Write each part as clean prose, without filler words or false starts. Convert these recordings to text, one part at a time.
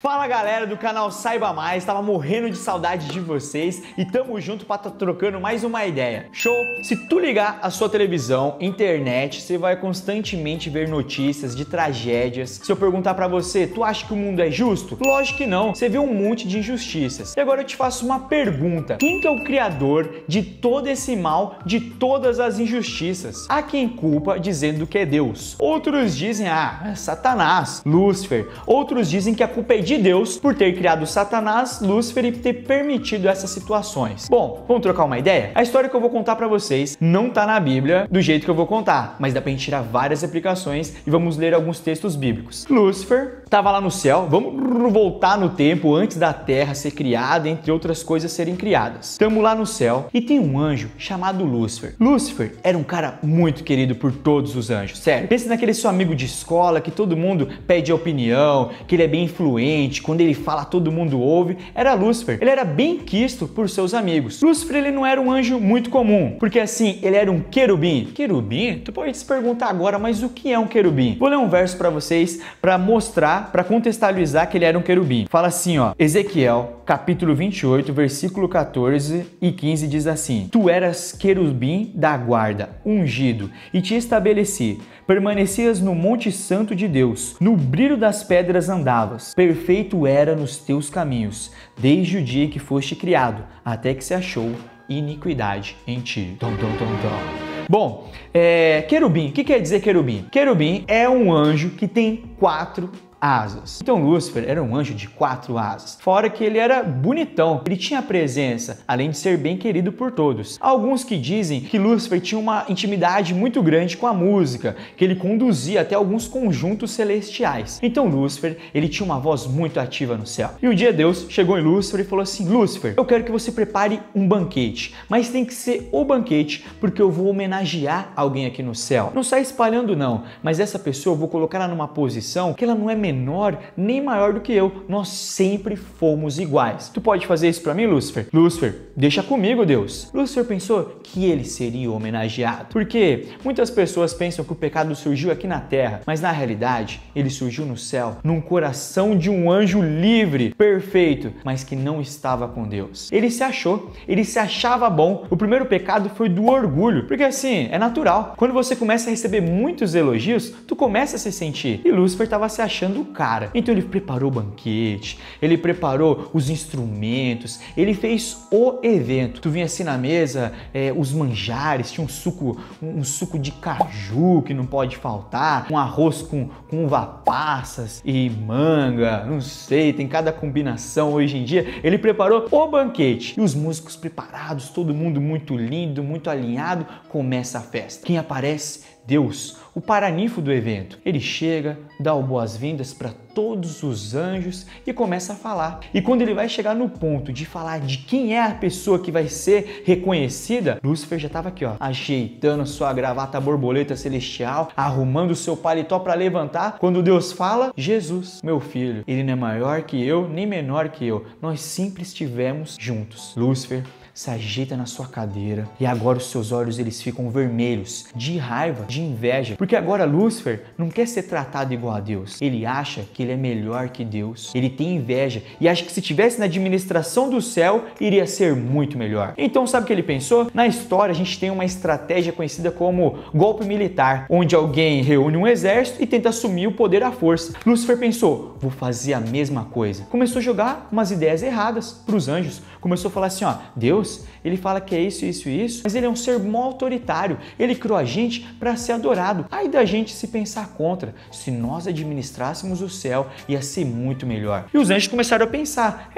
Fala galera do canal Saiba Mais, tava morrendo de saudade de vocês e tamo junto pra tá trocando mais uma ideia. Show? Se tu ligar a sua televisão, internet, você vai constantemente ver notícias de tragédias. Se eu perguntar pra você, tu acha que o mundo é justo? Lógico que não, você vê um monte de injustiças. E agora eu te faço uma pergunta: quem que é o criador de todo esse mal, de todas as injustiças? Há quem culpa dizendo que é Deus. Outros dizem, é Satanás, Lúcifer. Outros dizem que a culpa é de Deus por ter criado Satanás, Lúcifer e ter permitido essas situações. Bom, vamos trocar uma ideia? A história que eu vou contar pra vocês não tá na Bíblia do jeito que eu vou contar, mas dá pra gente tirar várias aplicações e vamos ler alguns textos bíblicos. Lúcifer tava lá no céu, vamos voltar no tempo antes da Terra ser criada, entre outras coisas serem criadas. Estamos lá no céu e tem um anjo chamado Lúcifer. Lúcifer era um cara muito querido por todos os anjos, sério. Pensa naquele seu amigo de escola que todo mundo pede opinião, que ele é bem influente, quando ele fala todo mundo ouve. Era Lúcifer. Ele era bem quisto por seus amigos. Lúcifer, ele não era um anjo muito comum, porque assim, ele era um querubim. Querubim? Tu pode se perguntar agora, mas o que é um querubim? Vou ler um verso para vocês para mostrar, para contextualizar que ele era um querubim. Fala assim, ó, Ezequiel, capítulo 28, versículo 14 e 15 diz assim: Tu eras querubim da guarda, ungido, e te estabeleci. Permanecias no monte santo de Deus, no brilho das pedras andavas. Perfeito era nos teus caminhos, desde o dia que foste criado, até que se achou iniquidade em ti. Bom, querubim, o que quer dizer querubim? Querubim é um anjo que tem 4 asas. Então Lúcifer era um anjo de 4 asas. Fora que ele era bonitão, ele tinha presença, além de ser bem querido por todos. Há alguns que dizem que Lúcifer tinha uma intimidade muito grande com a música, que ele conduzia até alguns conjuntos celestiais. Então Lúcifer, ele tinha uma voz muito ativa no céu. E um dia Deus chegou em Lúcifer e falou assim: Lúcifer, eu quero que você prepare um banquete, mas tem que ser o banquete porque eu vou homenagear alguém aqui no céu. Não sai espalhando não, mas essa pessoa eu vou colocar ela numa posição que ela não é menor nem maior do que eu. Nós sempre fomos iguais. Tu pode fazer isso pra mim, Lúcifer? Lúcifer, deixa comigo, Deus. Lúcifer pensou que ele seria homenageado, porque muitas pessoas pensam que o pecado surgiu aqui na terra, mas na realidade ele surgiu no céu, num coração de um anjo livre, perfeito, mas que não estava com Deus. Ele se achou, ele se achava bom. O primeiro pecado foi do orgulho, porque assim, é natural. Quando você começa a receber muitos elogios, tu começa a se sentir. E Lúcifer estava se achando o cara. Então ele preparou o banquete, ele preparou os instrumentos, ele fez o evento. Tu vinha assim na mesa, os manjares, tinha um suco de caju que não pode faltar, um arroz com uva passas e manga, não sei, tem cada combinação hoje em dia. Ele preparou o banquete e os músicos preparados, todo mundo muito lindo, muito alinhado, começa a festa. Quem aparece? Deus, o paraninfo do evento. Ele chega, dá boas-vindas para todos os anjos e começa a falar. E quando ele vai chegar no ponto de falar de quem é a pessoa que vai ser reconhecida, Lúcifer já estava aqui, ó, ajeitando sua gravata borboleta celestial, arrumando o seu paletó para levantar. Quando Deus fala: Jesus, meu filho, ele não é maior que eu, nem menor que eu. Nós sempre estivemos juntos. Lúcifer se ajeita na sua cadeira e agora os seus olhos eles ficam vermelhos de raiva, de inveja, porque agora Lúcifer não quer ser tratado igual a Deus. Ele acha que ele é melhor que Deus. Ele tem inveja e acha que se tivesse na administração do céu iria ser muito melhor. Então sabe o que ele pensou? Na história a gente tem uma estratégia conhecida como golpe militar, onde alguém reúne um exército e tenta assumir o poder à força. Lúcifer pensou: vou fazer a mesma coisa. Começou a jogar umas ideias erradas para os anjos. Começou a falar assim, ó, Deus, ele fala que é isso, isso e isso, mas ele é um ser mó autoritário. Ele criou a gente para ser adorado. Aí da gente se pensar contra. Se nós administrássemos o céu, ia ser muito melhor. E os anjos começaram a pensar: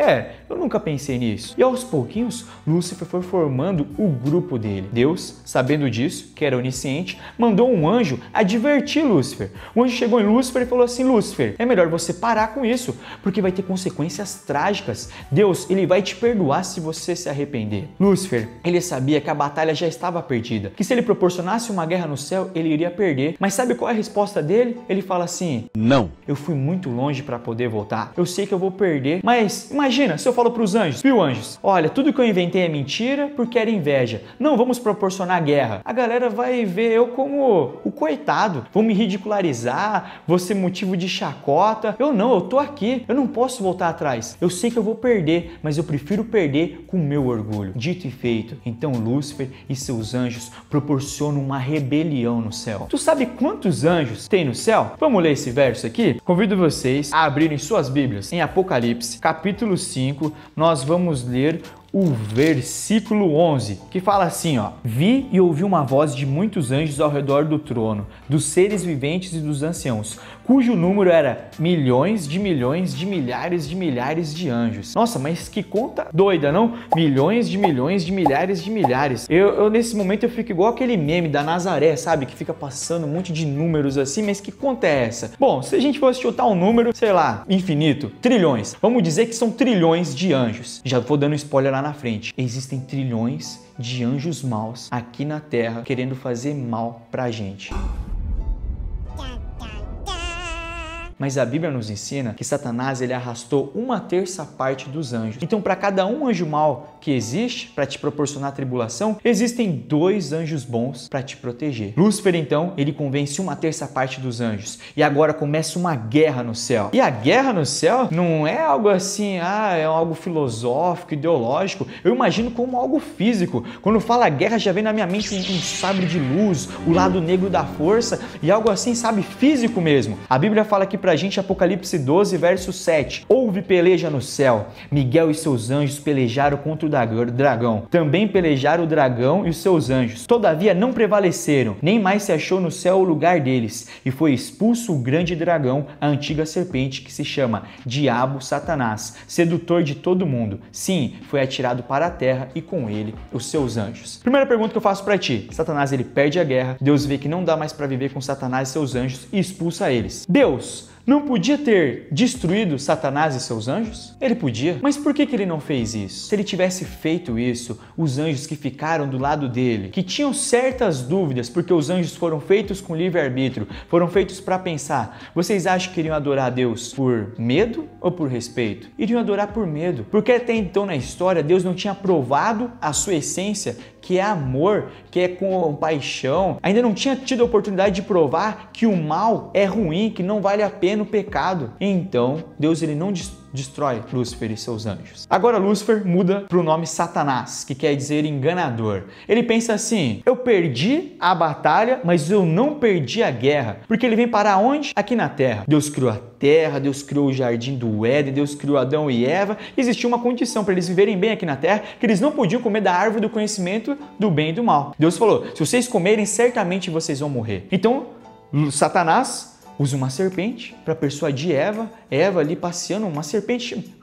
eu nunca pensei nisso. E aos pouquinhos, Lúcifer foi formando o grupo dele. Deus, sabendo disso, que era onisciente, mandou um anjo advertir Lúcifer. O anjo chegou em Lúcifer e falou assim: Lúcifer, é melhor você parar com isso, porque vai ter consequências trágicas. Deus, ele vai te perdoar se você se arrepender. morrer. Lúcifer, ele sabia que a batalha já estava perdida, que se ele proporcionasse uma guerra no céu, ele iria perder. Mas sabe qual é a resposta dele? Ele fala assim: não, eu fui muito longe para poder voltar, eu sei que eu vou perder, mas imagina se eu falo para os anjos: viu, anjos, olha, tudo que eu inventei é mentira porque era inveja, não vamos proporcionar guerra. A galera vai ver eu como o coitado, vão me ridicularizar, vou ser motivo de chacota. Eu tô aqui, eu não posso voltar atrás, eu sei que eu vou perder, mas eu prefiro perder com o meu orgulho. Dito e feito, então Lúcifer e seus anjos proporcionam uma rebelião no céu. Tu sabe quantos anjos tem no céu? Vamos ler esse verso aqui? Convido vocês a abrirem suas Bíblias em Apocalipse, capítulo 5, nós vamos ler o versículo 11, que fala assim, ó: vi e ouvi uma voz de muitos anjos ao redor do trono, dos seres viventes e dos anciãos, cujo número era milhões de milhares de milhares de anjos. Nossa, mas que conta doida, não? Milhões de milhares de milhares. Eu nesse momento eu fico igual aquele meme da Nazaré, sabe? Que fica passando um monte de números assim, mas que conta é essa? Bom, se a gente fosse chutar um número, sei lá, infinito, trilhões. Vamos dizer que são trilhões de anjos. Já vou dando spoiler lá na frente. Existem trilhões de anjos maus aqui na Terra querendo fazer mal pra gente. Mas a Bíblia nos ensina que Satanás ele arrastou 1/3 dos anjos. Então, para cada um anjo mau que existe para te proporcionar tribulação, existem 2 anjos bons para te proteger. Lúcifer, então, ele convence 1/3 dos anjos. E agora começa uma guerra no céu. E a guerra no céu não é algo assim, é algo filosófico, ideológico. Eu imagino como algo físico. Quando fala guerra, já vem na minha mente um sabre de luz, o lado negro da força e algo assim, sabe, físico mesmo. A Bíblia fala aqui pra gente, Apocalipse 12, verso 7. Houve peleja no céu. Miguel e seus anjos pelejaram contra o dragão. Também pelejaram o dragão e os seus anjos. Todavia não prevaleceram, nem mais se achou no céu o lugar deles. E foi expulso o grande dragão, a antiga serpente que se chama Diabo, Satanás, sedutor de todo mundo. Sim, foi atirado para a terra e com ele os seus anjos. Primeira pergunta que eu faço para ti. Satanás ele perde a guerra. Deus vê que não dá mais para viver com Satanás e seus anjos e expulsa eles. Deus não podia ter destruído Satanás e seus anjos? Ele podia. Mas por que ele não fez isso? Se ele tivesse feito isso, os anjos que ficaram do lado dele, que tinham certas dúvidas, porque os anjos foram feitos com livre-arbítrio, foram feitos para pensar, vocês acham que iriam adorar a Deus por medo ou por respeito? Iriam adorar por medo, porque até então na história Deus não tinha provado a sua essência, que é amor, que é compaixão. Ainda não tinha tido a oportunidade de provar que o mal é ruim, que não vale a pena o pecado. Então, Deus ele não destrói Lúcifer e seus anjos. Agora Lúcifer muda para o nome Satanás, que quer dizer enganador. Ele pensa assim: eu perdi a batalha, mas eu não perdi a guerra. Porque ele vem parar onde? Aqui na Terra. Deus criou a Terra, Deus criou o jardim do Éden, Deus criou Adão e Eva. Existia uma condição para eles viverem bem aqui na Terra, que eles não podiam comer da árvore do conhecimento do bem e do mal. Deus falou: se vocês comerem, certamente vocês vão morrer. Então, Satanás usa uma serpente para persuadir Eva ali passeando, uma serpente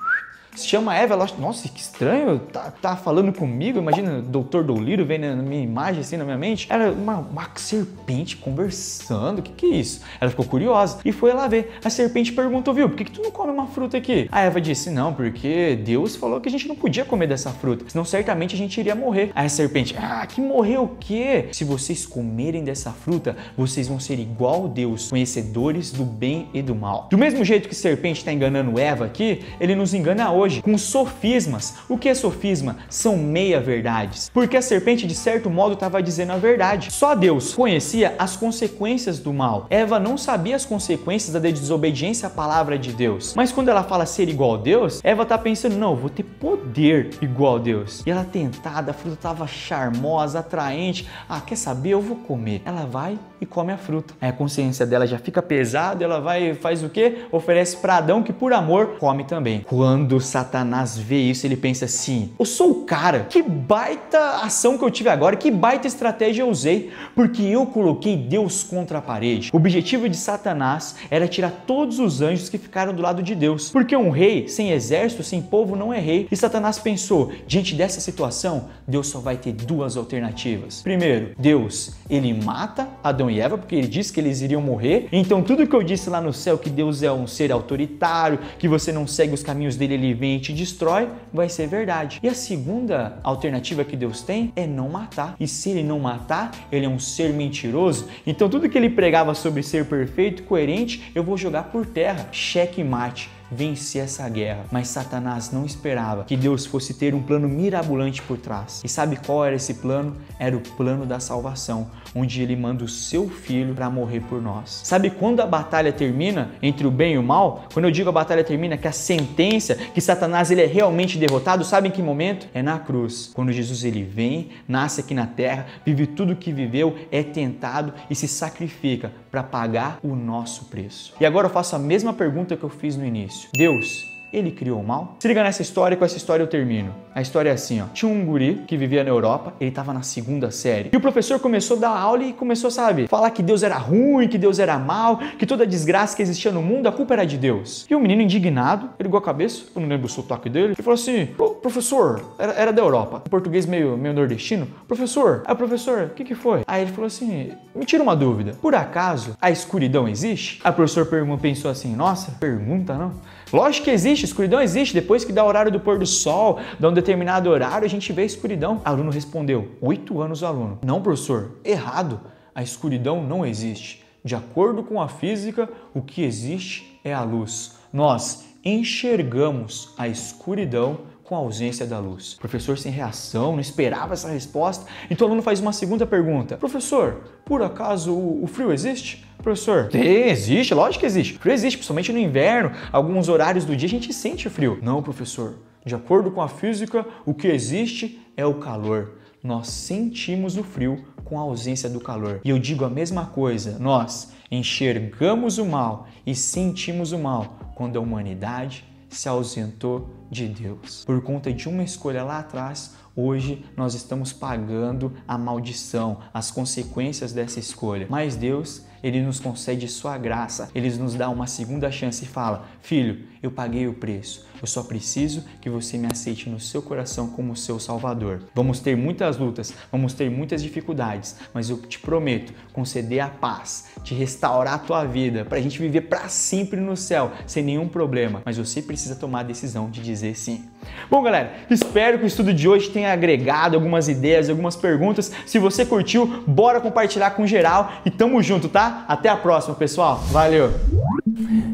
chama Eva, ela acha, nossa, que estranho, tá falando comigo, imagina o Dr. Dolittle vem na minha imagem assim na minha mente, era uma serpente conversando, que é isso? Ela ficou curiosa e foi lá ver. A serpente perguntou, viu, por que tu não come uma fruta aqui? A Eva disse, não, porque Deus falou que a gente não podia comer dessa fruta, senão certamente a gente iria morrer. Aí a serpente, que morrer o quê? Se vocês comerem dessa fruta, vocês vão ser igual a Deus, conhecedores do bem e do mal. Do mesmo jeito que a serpente está enganando Eva aqui, ele nos engana hoje com sofismas. O que é sofisma? São meia-verdades. Porque a serpente, de certo modo, estava dizendo a verdade. Só Deus conhecia as consequências do mal. Eva não sabia as consequências da desobediência à palavra de Deus. Mas quando ela fala ser igual a Deus, Eva está pensando, não, eu vou ter poder igual a Deus. E ela tentada, a fruta estava charmosa, atraente. Quer saber? Eu vou comer. Ela vai e come a fruta. Aí a consciência dela já fica pesada, ela vai e faz o quê? Oferece para Adão, que por amor come também. Quando Satanás vê isso, ele pensa assim, eu sou o cara, que baita ação que eu tive agora, que baita estratégia eu usei, porque eu coloquei Deus contra a parede. O objetivo de Satanás era tirar todos os anjos que ficaram do lado de Deus, porque um rei sem exército, sem povo não é rei. E Satanás pensou, diante dessa situação, Deus só vai ter duas alternativas. Primeiro, Deus, ele mata Adão Adão e Eva, porque ele disse que eles iriam morrer. Então tudo que eu disse lá no céu, que Deus é um ser autoritário, que você não segue os caminhos dele, ele vem e te destrói, vai ser verdade. E a segunda alternativa que Deus tem é não matar. E se ele não matar, ele é um ser mentiroso. Então tudo que ele pregava sobre ser perfeito, coerente, eu vou jogar por terra. Cheque mate. Vencer essa guerra. Mas Satanás não esperava que Deus fosse ter um plano mirabolante por trás. E sabe qual era esse plano? Era o plano da salvação, onde ele manda o seu filho para morrer por nós. Sabe quando a batalha termina entre o bem e o mal? Quando eu digo a batalha termina, que a sentença, que Satanás ele é realmente derrotado, sabe em que momento? É na cruz. Quando Jesus ele vem, nasce aqui na terra, vive tudo o que viveu, é tentado e se sacrifica para pagar o nosso preço. E agora eu faço a mesma pergunta que eu fiz no início. Deus, ele criou o mal? Se liga nessa história e com essa história eu termino. A história é assim, ó. Tinha um guri que vivia na Europa, ele tava na 2ª série. E o professor começou a dar aula e começou, sabe, falar que Deus era ruim, que Deus era mal, que toda a desgraça que existia no mundo, a culpa era de Deus. E o menino indignado, ele ligou a cabeça, eu não lembro o sotaque dele, e falou assim, professor, era da Europa, em português meio nordestino, professor, aí o professor, o que foi? Aí ele falou assim, me tira uma dúvida, por acaso a escuridão existe? Aí o professor pensou assim, nossa, pergunta não? Lógico que existe, escuridão existe, depois que dá o horário do pôr do sol, dá um determinado horário, a gente vê a escuridão. O aluno respondeu, 8 anos o aluno. Não, professor, errado, a escuridão não existe. De acordo com a física, o que existe é a luz. Nós enxergamos a escuridão com a ausência da luz. O professor sem reação, não esperava essa resposta, então o aluno faz uma segunda pergunta. Professor, por acaso o frio existe? Professor, existe, lógico que existe. O frio existe, principalmente no inverno, alguns horários do dia a gente sente frio. Não, professor, de acordo com a física, o que existe é o calor. Nós sentimos o frio com a ausência do calor. E eu digo a mesma coisa, nós enxergamos o mal e sentimos o mal quando a humanidade se ausentou de Deus. Por conta de uma escolha lá atrás, hoje nós estamos pagando a maldição, as consequências dessa escolha. Mas Deus, ele nos concede sua graça, ele nos dá uma segunda chance e fala, filho, eu paguei o preço, eu só preciso que você me aceite no seu coração como seu salvador. Vamos ter muitas lutas, vamos ter muitas dificuldades, mas eu te prometo conceder a paz, te restaurar a tua vida, para a gente viver para sempre no céu, sem nenhum problema. Mas você precisa tomar a decisão de dizer sim. Bom, galera, espero que o estudo de hoje tenha agregado algumas ideias, algumas perguntas. Se você curtiu, bora compartilhar com geral e tamo junto, tá? Até a próxima, pessoal. Valeu!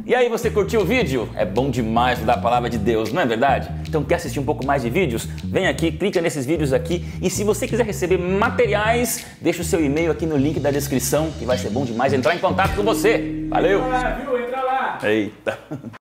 E aí, você curtiu o vídeo? É bom demais estudar a palavra de Deus, não é verdade? Então quer assistir um pouco mais de vídeos? Vem aqui, clica nesses vídeos aqui e se você quiser receber materiais, deixa o seu e-mail aqui no link da descrição que vai ser bom demais entrar em contato com você. Valeu! Entra lá, viu? Entra lá! Eita!